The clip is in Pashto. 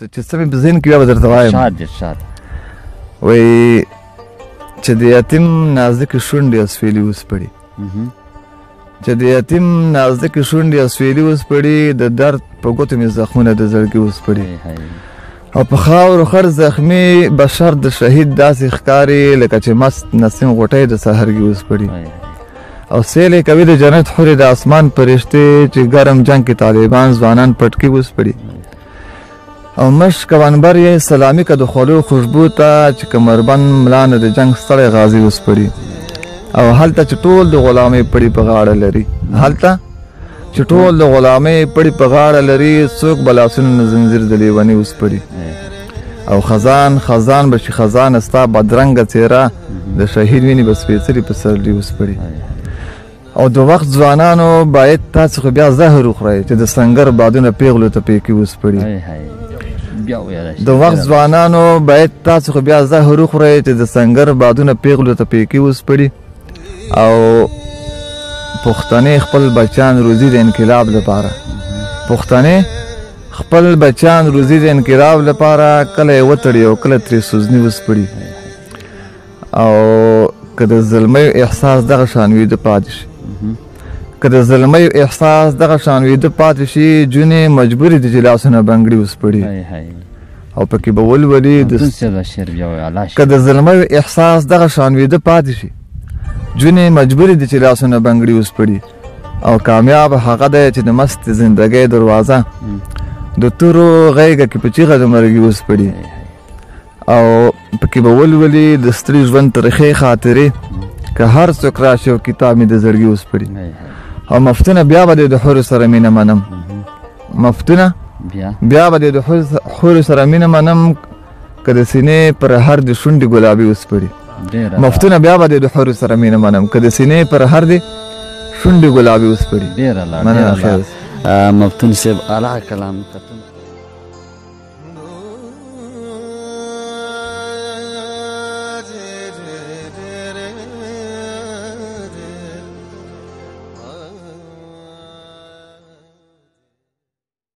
چې څه مې په ذهن کې بیا به درته وایم شاد وایي چې د یتیم نازکې شونډې اسویلي وسپړي چې د یتیم نازکې شونډې اسویلي وسپړي د درد په ګوتو مې زخمونه د زړګي وسپړي او په خاورو خړ زخمي بشر د شهید داسې ښکاري لکه چې مست نسیم غوټۍ د سحرګي وسپړي او سیل یې کوي د جنت حورې د اسمان فرشتې چې ګرم جنگ کې طالبان ځوانان پټکي وسپړي او مشک او عنبر یې سلامي که د خولو خوشبو ته چې کمربند ملا نه د جنگ ستړی غازي وسپړي او هلته چې ټول د غلامۍ پړي په غاړه لري هلته چې ټول د غلامۍ پړي په غاړه لري څوک به لاسونه نه زنځیر د لیوني وسپړي او خزان خزان به شي خزانه ستا بدرنګه څېره د شهید وینې به سپېڅلي په سرلي وسپړي او د وخت ځوانانو باید تاسو خو بیا زهر وخورئ چې د سنګر بادونه پیغلو ته پیکي وسپړي د وخت ځوانانو باید تاسو خو بیا زهر وخورئ چې د سنګر بادونه پیغلو ته پیکي وسپړي او پښتنې خپل بچیان روزي د انقلاب لپاره پښتنې خپل بچیان روزي د انقلاب لپاره کله یې وتړي او کله ترې سوزني وسپړي او که د زلمیو احساس دغه شان ویده پاتې شي که د زلمیو احساس دغه شان ویده پاتې شي جونې مجبورې دي چې لاسونه بنګړي وسپړي او پکې به ولولي که د زلمیو احساس دغه شان ویده پاتې شي جونې مجبورې دي چې لاسونه بنګړي وسپړي او کامیاب هغه دی چې د مست زندګۍ دروازه د تورو غیږه کې په چیغه د مرګي وسپړي او پکې به ولولي د ستړي ژوند ترخې خاطرې که هر څوک راشي او کتاب مې د زړګي وسپړي او مفتونه بیا به د حورو سره مینه منم مفتونه بیا به د حورو سره مینه منم که د سینې پر هر د شونډې ګلابي وسپړي مفتونه بیا به د حورو سره مینه منم که د سینې پر هر د شونډې ګلابي وسپړي مفتون صاحب اعلی کلام